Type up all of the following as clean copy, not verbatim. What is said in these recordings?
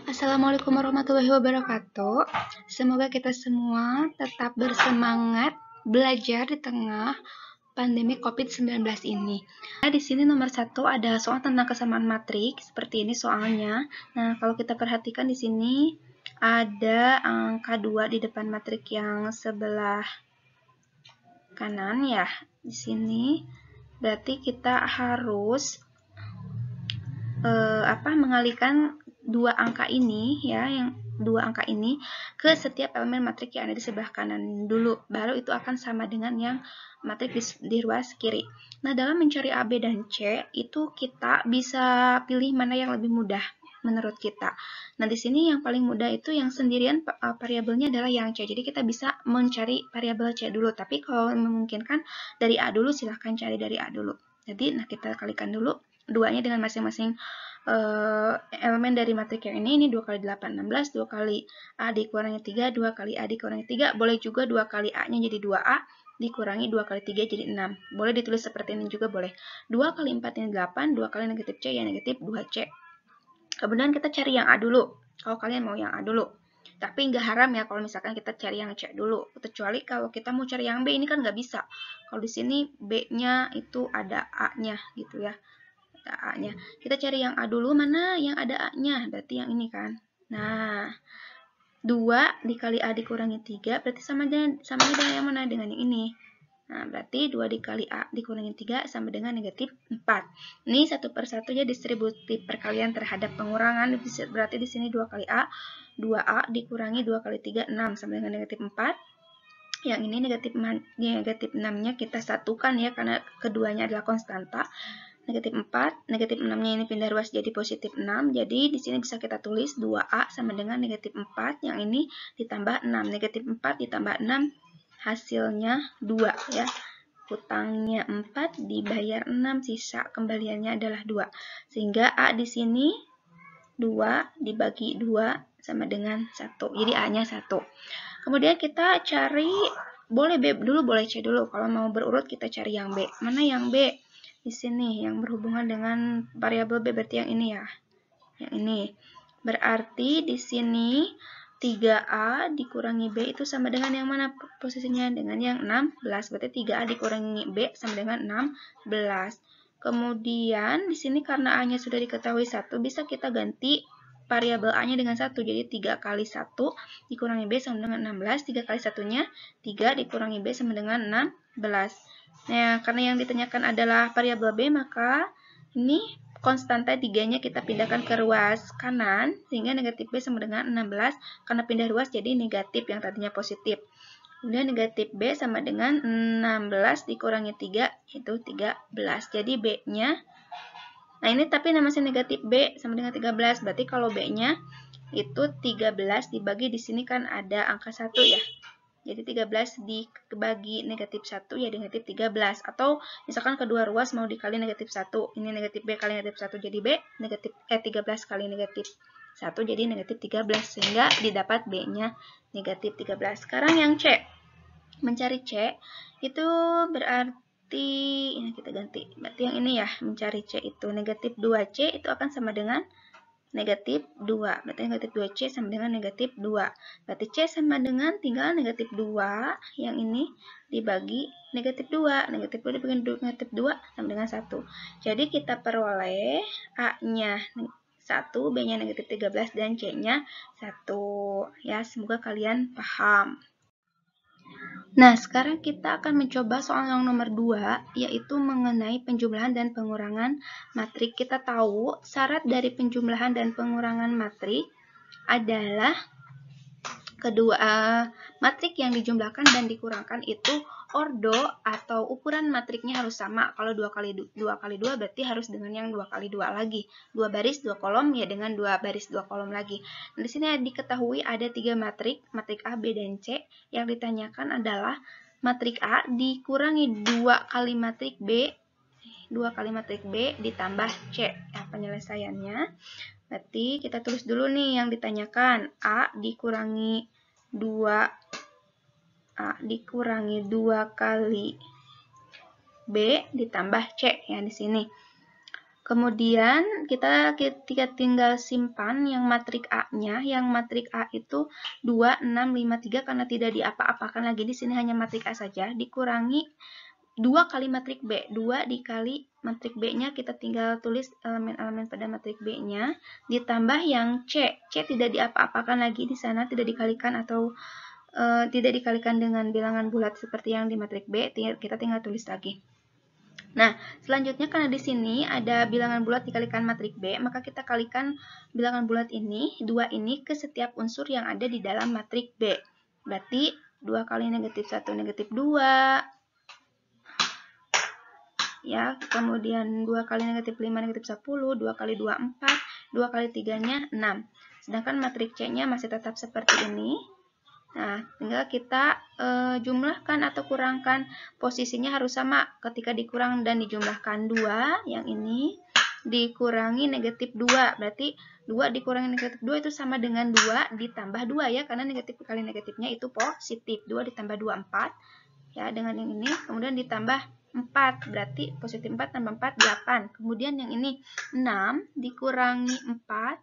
Assalamualaikum warahmatullahi wabarakatuh. Semoga kita semua tetap bersemangat belajar di tengah pandemi COVID-19 ini. Nah, di sini nomor 1 ada soal tentang kesamaan matrik, seperti ini soalnya. Nah, kalau kita perhatikan di sini ada angka 2 di depan matrik yang sebelah kanan ya. Di sini berarti kita harus mengalihkan dua angka ini ya, yang dua angka ini ke setiap elemen matrik yang ada di sebelah kanan dulu, baru itu akan sama dengan yang matrik di ruas kiri. Nah, dalam mencari A, B, dan C itu kita bisa pilih mana yang lebih mudah menurut kita. Nah, di sini yang paling mudah itu yang sendirian variabelnya adalah yang C. Jadi kita bisa mencari variabel C dulu, tapi kalau memungkinkan dari A dulu silahkan cari dari A dulu. Jadi, nah kita kalikan dulu duanya dengan masing-masing elemen dari matrik yang ini 2 kali 8, 16, 2 kali A dikurangi 3, 2 kali A dikurangi 3, boleh juga 2 kali A-nya jadi 2A, dikurangi 2 kali 3 jadi 6. Boleh ditulis seperti ini juga boleh. 2 kali 4 ini 8, 2 kali negatif C ya negatif 2C. Kemudian kita cari yang A dulu, kalau kalian mau yang A dulu. Tapi nggak haram ya kalau misalkan kita cari yang C dulu, kecuali kalau kita mau cari yang B, ini kan nggak bisa. Kalau di sini B-nya itu ada A-nya gitu ya. A-nya. Kita cari yang A dulu, mana yang ada A-nya, berarti yang ini kan. Nah, 2 dikali A dikurangi 3, berarti sama dengan yang mana? Dengan yang ini. Nah, berarti 2 dikali A dikurangi 3 sama dengan negatif 4. Ini satu persatu ya distributif perkalian terhadap pengurangan, berarti di sini 2 kali A, 2A dikurangi 2 kali 3, 6 sama dengan negatif 4. Yang ini negatif 6-nya kita satukan ya, karena keduanya adalah konstanta. Negatif 4, negatif 6-nya ini pindah ruas jadi positif 6. Jadi di sini bisa kita tulis 2A sama dengan negatif 4. Yang ini ditambah 6. Negatif 4 ditambah 6 hasilnya 2 ya. Hutangnya 4 dibayar 6, sisa kembaliannya adalah 2. Sehingga A di sini 2 dibagi 2 sama dengan 1. Jadi A-nya 1. Kemudian kita cari, boleh B dulu, boleh C dulu. Kalau mau berurut kita cari yang B. Mana yang B? Di sini yang berhubungan dengan variabel B, berarti yang ini ya. Yang ini. Berarti di sini 3A dikurangi B itu sama dengan yang mana posisinya? Dengan yang 16. Berarti 3A dikurangi B sama dengan 16. Kemudian di sini karena A-nya sudah diketahui 1, bisa kita ganti variabel A-nya dengan 1. Jadi 3 kali 1 dikurangi B sama dengan 16. 3 kali 1-nya 3 dikurangi B sama dengan 16. Nah, karena yang ditanyakan adalah variabel B, maka ini konstanta 3-nya kita pindahkan ke ruas kanan, sehingga negatif B sama dengan 16, karena pindah ruas jadi negatif yang tadinya positif. Kemudian negatif B sama dengan 16 dikurangi 3, itu 13. Jadi B-nya, nah ini tapi masih negatif B sama dengan 13, berarti kalau B-nya itu 13 dibagi di sini kan ada angka 1 ya. Jadi 13 dibagi negatif 1 ya negatif 13. Atau misalkan kedua ruas mau dikali negatif 1. Ini negatif B kali negatif 1 jadi B. 13 kali negatif 1 jadi negatif 13. Sehingga didapat B-nya negatif 13. Sekarang yang C. Mencari C itu berarti, ini kita ganti. Berarti yang ini ya, mencari C itu negatif 2C itu akan sama dengan negatif 2. Berarti negatif 2C sama dengan negatif 2. Berarti C sama dengan tinggal negatif 2. Yang ini dibagi negatif 2. Negatif 2 dibagi negatif 2 sama dengan 1. Jadi kita peroleh A-nya 1, B-nya negatif 13, dan C-nya 1. Ya, semoga kalian paham. Nah, sekarang kita akan mencoba soal yang nomor 2, yaitu mengenai penjumlahan dan pengurangan matrik. Kita tahu syarat dari penjumlahan dan pengurangan matrik adalah matrik yang dijumlahkan dan dikurangkan itu ordo atau ukuran matriknya harus sama. Kalau 2 kali 2 berarti harus dengan yang 2 kali 2 lagi. 2 baris 2 kolom ya dengan 2 baris 2 kolom lagi. Nah, di sini diketahui ada 3 matrik A, B, dan C. Yang ditanyakan adalah matrik A dikurangi 2 kali matrik B, 2 kali matrik B ditambah C. Nah, penyelesaiannya berarti kita tulis dulu nih yang ditanyakan. A dikurangi 2 kali B ditambah C ya di sini. Kemudian kita tinggal simpan yang matrik A-nya. Yang matrik A itu 2, 6, 5, 3 karena tidak diapa-apakan lagi. Di sini hanya matrik A saja. Dikurangi 2 kali matrik B. 2 dikali matrik B-nya kita tinggal tulis elemen-elemen pada matrik B-nya. Ditambah yang C. C tidak diapa-apakan lagi di sana, tidak dikalikan atau tidak dikalikan dengan bilangan bulat seperti yang di matrik B. Kita tinggal tulis lagi. Nah, selanjutnya karena di sini ada bilangan bulat dikalikan matrik B, maka kita kalikan bilangan bulat ini, 2 ini, ke setiap unsur yang ada di dalam matrik B. Berarti 2 kali negatif 1, negatif 2. Ya, kemudian 2 kali negatif 5, negatif 10, 2 kali 2, 4, 2 kali 3-nya 6. Sedangkan matrik C-nya masih tetap seperti ini. Nah, tinggal kita jumlahkan atau kurangkan. Posisinya harus sama ketika dikurang dan dijumlahkan. 2, yang ini, dikurangi negatif 2. Berarti 2 dikurangi negatif 2 itu sama dengan 2 ditambah 2 ya, karena negatif kali negatifnya itu positif. 2 ditambah 2, 4. Ya, dengan yang ini. Kemudian ditambah 4. Berarti positif 4 tambah 4, 8. Kemudian yang ini, 6 dikurangi 4,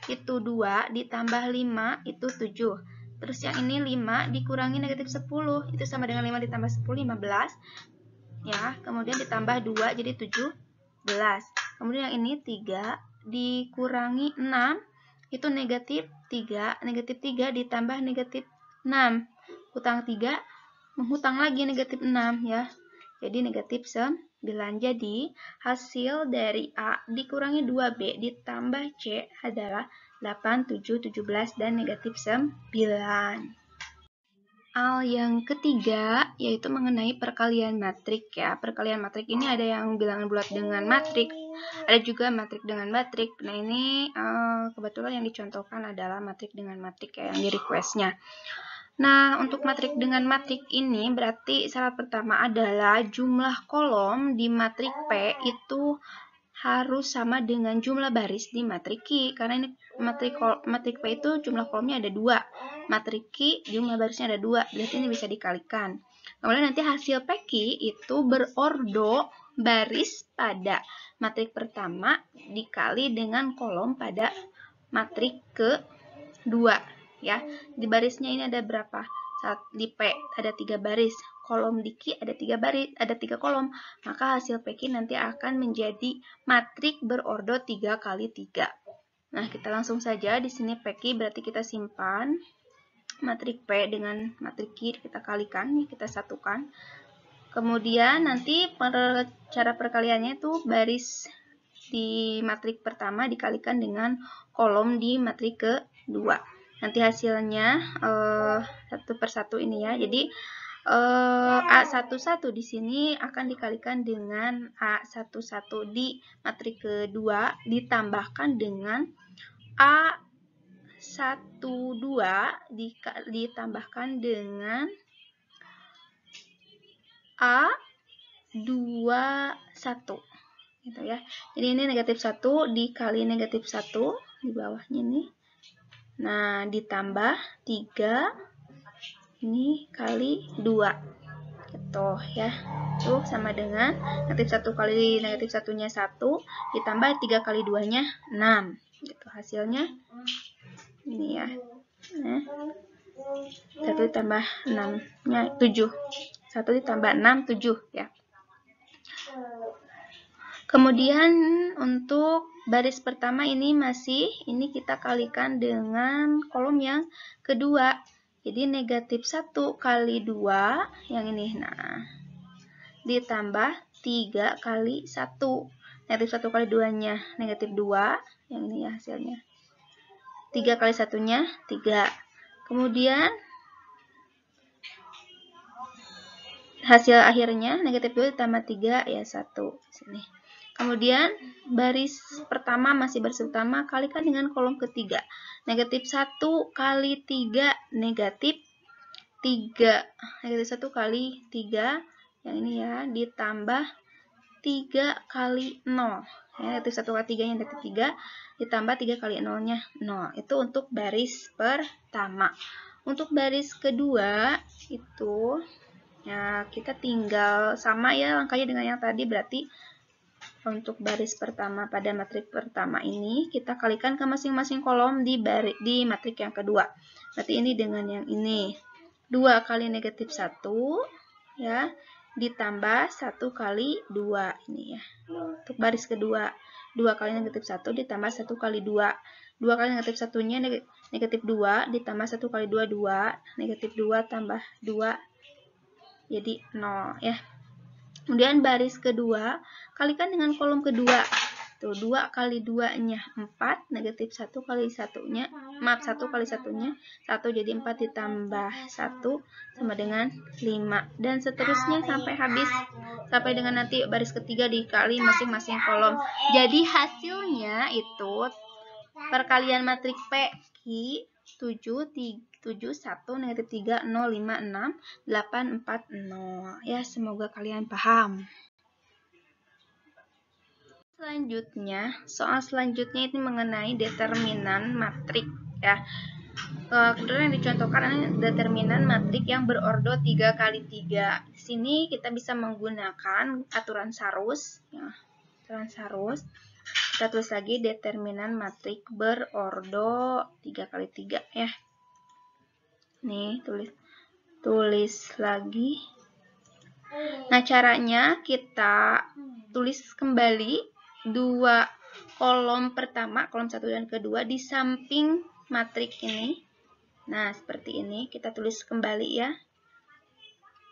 itu 2. Ditambah 5, itu 7. Terus yang ini 5 dikurangi negatif 10, itu sama dengan 5 ditambah 10, 15. Ya, kemudian ditambah 2, jadi 17. Kemudian yang ini 3 dikurangi 6, itu negatif 3. Negatif 3 ditambah negatif 6. Hutang 3, menghutang lagi negatif 6 ya. Jadi negatif 9. Jadi hasil dari A dikurangi 2B ditambah C adalah 8, 7, 17, dan negatif 9. Hal yang ketiga yaitu mengenai perkalian matrik ya. Perkalian matrik ini ada yang bilangan bulat dengan matrik, ada juga matrik dengan matrik. Nah ini kebetulan yang dicontohkan adalah matrik dengan matrik ya, yang di requestnya. Nah, untuk matrik dengan matrik ini berarti syarat pertama adalah jumlah kolom di matrik P itu harus sama dengan jumlah baris di matrik Q. Karena ini matrik P itu jumlah kolomnya ada 2. Matrik Q jumlah barisnya ada 2. Berarti ini bisa dikalikan. Kemudian nanti hasil PQ itu berordo baris pada matrik pertama dikali dengan kolom pada matrik kedua. Ya, di barisnya ini ada berapa? Di P ada 3 baris, kolom di Q ada 3 baris, ada 3 kolom, maka hasil PQ nanti akan menjadi matrik berordo 3 kali 3. Nah, kita langsung saja di sini PQ berarti kita simpan matrik P dengan matrik Q, kita kalikan, kita satukan. Kemudian nanti cara perkaliannya itu baris di matrik pertama dikalikan dengan kolom di matrik kedua. Nanti hasilnya satu per satu ini ya. Jadi A11 di sini akan dikalikan dengan A11 di matrik kedua ditambahkan dengan A12 ditambahkan dengan A21 gitu ya. Jadi ini negatif 1 dikali negatif 1 di bawahnya ini. Nah, ditambah 3 ini kali 2. Gitu ya. Itu sama dengan negatif 1 kali negatif 1-nya 1 ditambah 3 kali 2-nya 6. Gitu hasilnya. Ini ya. Nah, 1 ditambah 6-nya 7. 1 ditambah 6, 7 ya. Kemudian untuk baris pertama ini ini kita kalikan dengan kolom yang kedua. Jadi negatif 1 kali 2 yang ini. Nah, ditambah 3 kali 1. Negatif 1 kali 2-nya negatif 2. Yang ini ya hasilnya. 3 kali 1-nya 3. Kemudian hasil akhirnya negatif 2 ditambah 3 ya 1 di sini. Kemudian baris pertama masih baris pertama kalikan dengan kolom ketiga. Negatif 1 kali 3 negatif 3. Negatif 1 kali 3 yang ini ya ditambah 3 kali 0. Ya, negatif 1 kali 3-nya negatif 3 ditambah 3 kali 0-nya 0. Itu untuk baris pertama. Untuk baris kedua itu ya kita tinggal sama ya langkahnya dengan yang tadi, berarti untuk baris pertama pada matrik pertama ini, kita kalikan ke masing-masing kolom di matrik yang kedua. Berarti ini dengan yang ini. 2 kali negatif 1, ya, ditambah 1 kali 2 ini ya. Untuk baris kedua, 2 kali negatif 1 ditambah 1 kali 2. 2 kali negatif 1-nya negatif 2, ditambah 1 kali 2, 2. Negatif 2 tambah 2, jadi 0 ya. Kemudian baris kedua, kalikan dengan kolom kedua. Tuh, 2 kali 2-nya 4, negatif 1 kali 1-nya, maaf 1 kali 1-nya 1, jadi 4 ditambah 1 sama dengan 5. Dan seterusnya sampai habis, sampai dengan nanti baris ketiga dikali masing-masing kolom. Jadi hasilnya itu perkalian matrik P, Q, 7, 1, negatif 3, 0, 5, 6, 8, 4, 0. Ya, semoga kalian paham. Selanjutnya, soal selanjutnya itu mengenai determinan matrik. Ya. Kemudian yang dicontohkan adalah determinan matrik yang berordo 3 kali 3. Di sini kita bisa menggunakan aturan Sarus. Ya, aturan Sarus. Kita tulis lagi determinan matrik berordo 3 kali 3 ya. Nih, tulis lagi. Nah, caranya kita tulis kembali 2 kolom pertama, kolom 1 dan kedua di samping matrik ini. Nah, seperti ini kita tulis kembali ya.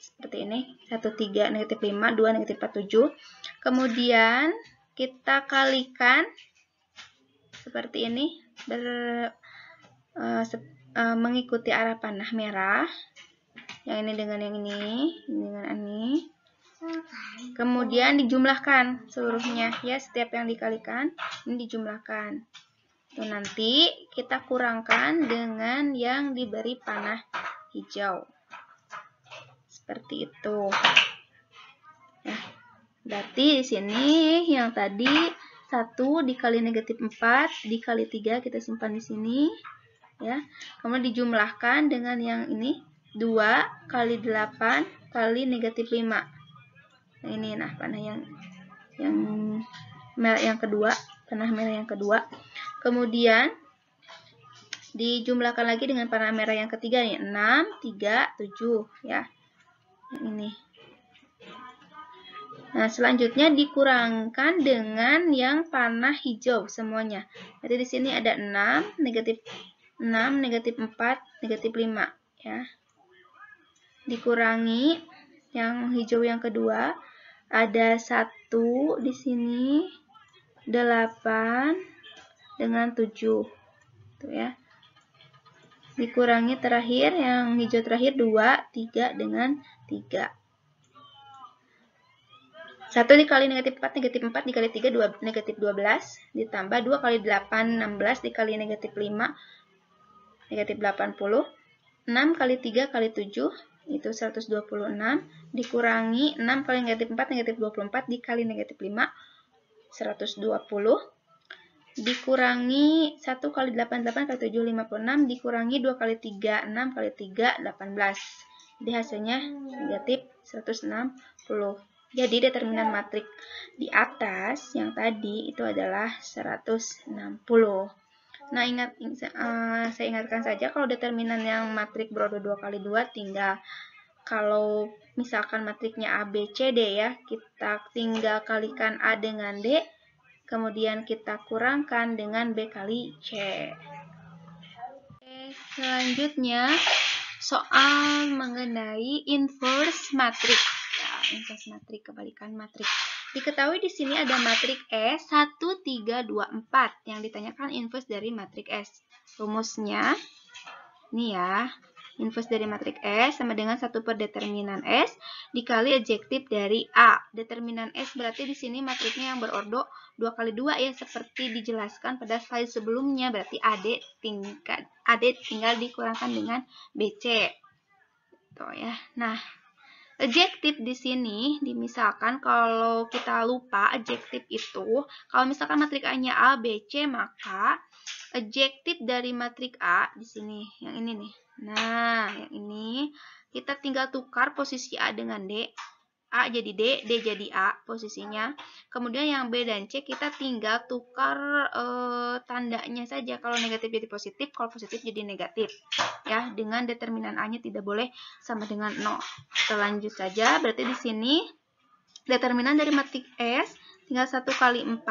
Seperti ini, 1, 3, negatif 5, 2, negatif 4, 7. Kemudian kita kalikan seperti ini, mengikuti arah panah merah. Yang ini dengan yang ini dengan ini. Kemudian dijumlahkan seluruhnya ya, setiap yang dikalikan ini dijumlahkan. Tuh, nanti kita kurangkan dengan yang diberi panah hijau. Seperti itu. Nah, berarti di sini yang tadi 1 dikali negatif 4 dikali 3 kita simpan di sini ya. Kemudian dijumlahkan dengan yang ini 2 kali 8 kali negatif 5. Nah, ini nah panah yang merah yang kedua, panah merah yang kedua. Kemudian dijumlahkan lagi dengan panah merah yang ketiga nih, 6, 3, 7 ya. Yang ini. Nah, selanjutnya dikurangkan dengan yang panah hijau semuanya. Berarti di sini ada 6, negatif 4, negatif 5 ya. Dikurangi yang hijau yang kedua, ada 1 di sini, 8 dengan 7. Tuh ya. Dikurangi terakhir yang hijau terakhir 2, 3 dengan 3. 1 dikali negatif 4 dikali 3 negatif 12, ditambah 2 kali 8 16 dikali negatif 5 negatif 80, 6 kali 3 kali 7 itu 126, dikurangi 6 kali negatif 4 negatif 24 dikali negatif 5 120, dikurangi 1 kali 88 kali 7 56, dikurangi 2 kali 3 6 kali 3 18. Jadi hasilnya negatif 160. Jadi determinan matrik di atas yang tadi itu adalah 160. Nah, saya ingatkan saja kalau determinan yang matrik berordo 2 kali 2 tinggal kalau misalkan matriknya A, B, C, D ya, kita tinggal kalikan A dengan D, kemudian kita kurangkan dengan B kali C. Oke, selanjutnya soal mengenai inverse matrik. Inverse matrik, kebalikan matrik. Diketahui di sini ada matrik E 1, 3, 2, 4 yang ditanyakan inverse dari matrik S. Rumusnya ini ya. Inverse dari matrik S sama dengan 1 per determinan S dikali adjektif dari A. Determinan S berarti di sini matriknya yang berordo 2 kali 2 ya, seperti dijelaskan pada slide sebelumnya. Berarti AD tinggal dikurangkan dengan BC. Tuh ya. Nah, adjektif di sini, misalkan kalau kita lupa adjektif itu, kalau misalkan matrik A-nya A, B, C, maka adjektif dari matrik A di sini, yang ini nih. Nah, yang ini kita tinggal tukar posisi A dengan D. A jadi D, D jadi A posisinya. Kemudian yang B dan C kita tinggal tukar tandanya saja. Kalau negatif jadi positif, kalau positif jadi negatif. Ya, dengan determinan A-nya tidak boleh sama dengan 0. Kita lanjut saja. Berarti di sini determinan dari matrik S tinggal 1 kali 4.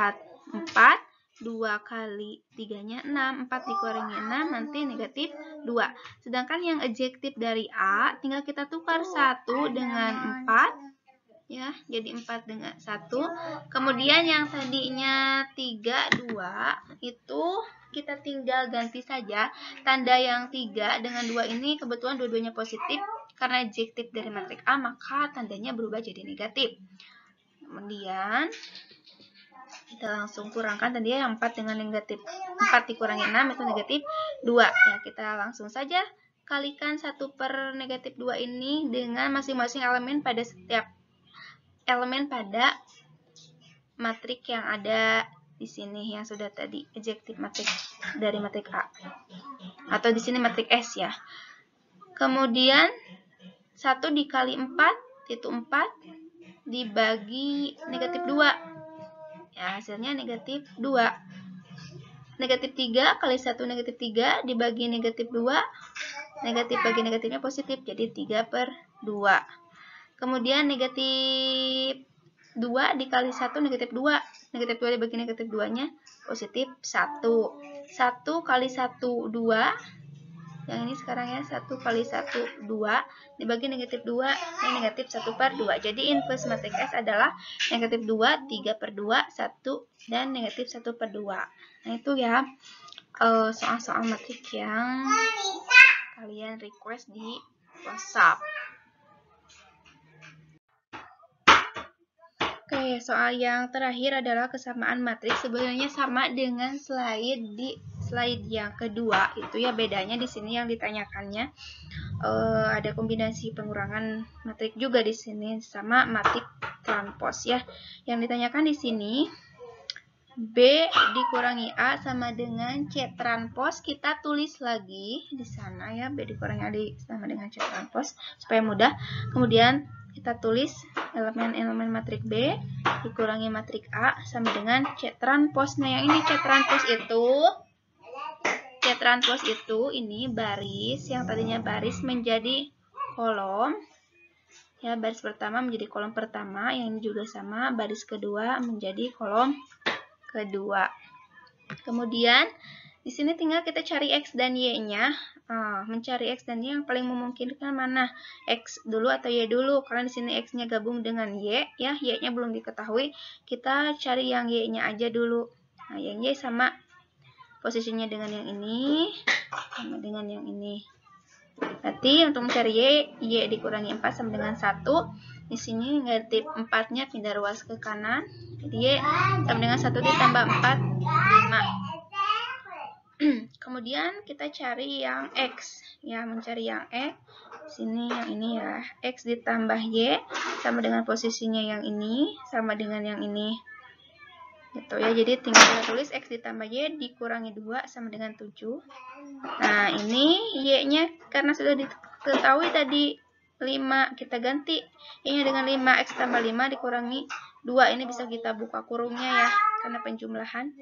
4, 2 kali 3-nya 6. 4 dikurangi 6, nanti negatif 2. Sedangkan yang adjektif dari A, tinggal kita tukar 1 dengan 4. Ya, jadi 4 dengan 1. Kemudian yang tadinya 3, 2, itu kita tinggal ganti saja. Tanda yang 3 dengan 2 ini kebetulan dua-duanya positif. Karena adjektif dari matrik A, maka tandanya berubah jadi negatif. Kemudian kita langsung kurangkan tadi yang 4 dengan negatif 4 dikurangi 6 itu negatif 2. Ya, kita langsung saja kalikan 1 per negatif 2 ini dengan masing-masing elemen pada setiap elemen pada matrik yang ada di sini yang sudah tadi adjektif matrik dari matrik A. Atau di sini matrik S ya. Kemudian 1 dikali 4 itu 4 dibagi negatif 2. Ya, hasilnya negatif 2. Negatif 3 kali 1 negatif 3 dibagi negatif 2. Negatif bagi negatifnya positif, jadi 3 per 2. Kemudian negatif 2 dikali 1 negatif 2. Negatif 2 dibagi negatif 2-nya positif 1. 1 kali 1, 2. Yang ini sekarang ya, 1 kali 1, 2. Dibagi negatif 2, ini negatif 1 per 2. Jadi inverse matrik S adalah negatif 2, 3 per 2, 1, dan negatif 1 per 2. Nah itu ya soal-soal matrik yang kalian request di WhatsApp. Oke, soal yang terakhir adalah kesamaan matriks. Sebenarnya sama dengan slide yang kedua. Itu ya bedanya di sini yang ditanyakannya ada kombinasi pengurangan matrik juga di sini sama matrik transpos ya. Yang ditanyakan di sini B dikurangi A sama dengan C transpos. Kita tulis lagi di sana ya, B dikurangi A sama dengan C transpos supaya mudah. Kemudian kita tulis elemen-elemen matrik B dikurangi matrik A sama dengan C transpos. Nah, yang ini C transpos itu ini baris yang tadinya baris menjadi kolom. Ya, baris pertama menjadi kolom pertama, yang ini juga sama, baris kedua menjadi kolom kedua. Kemudian di sini tinggal kita cari X dan Y-nya. Mencari X dan Y yang paling memungkinkan mana? X dulu atau Y dulu? Karena di sini X-nya gabung dengan Y, ya, Y-nya belum diketahui. Kita cari yang Y-nya aja dulu. Nah, yang Y sama posisinya dengan yang ini, sama dengan yang ini. Berarti untuk mencari Y dikurangi 4 sama dengan 1. Di sini negatif 4-nya pindah ruas ke kanan. Jadi Y sama dengan 1 ditambah 4, 5. Kemudian kita cari yang X. Ya, mencari yang X. Sini yang ini ya. X ditambah Y sama dengan posisinya yang ini, sama dengan yang ini. Gitu ya, jadi tinggal kita tulis X ditambah Y dikurangi 2 sama dengan 7. Nah, ini Y-nya karena sudah diketahui tadi 5, kita ganti Y-nya dengan 5, X tambah 5 dikurangi 2. Ini bisa kita buka kurungnya ya, karena penjumlahan.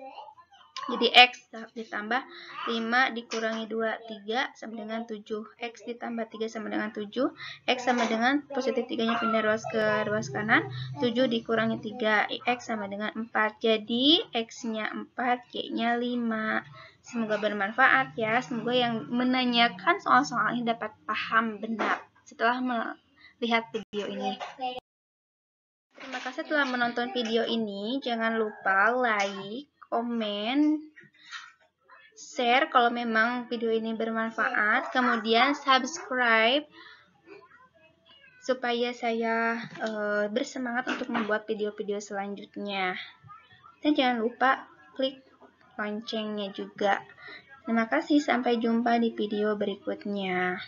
Jadi X ditambah 5 dikurangi 2, 3 sama dengan 7. X ditambah 3 sama dengan 7. X sama dengan positif 3-nya pindah ruas ke ruas kanan. 7 dikurangi 3. X sama dengan 4. Jadi X-nya 4, Y-nya 5. Semoga bermanfaat ya. Semoga yang menanyakan soal-soal ini dapat paham benar setelah melihat video ini. Terima kasih telah menonton video ini. Jangan lupa like, komen, share kalau memang video ini bermanfaat, kemudian subscribe supaya saya bersemangat untuk membuat video-video selanjutnya. Dan jangan lupa klik loncengnya juga. Terima kasih, sampai jumpa di video berikutnya.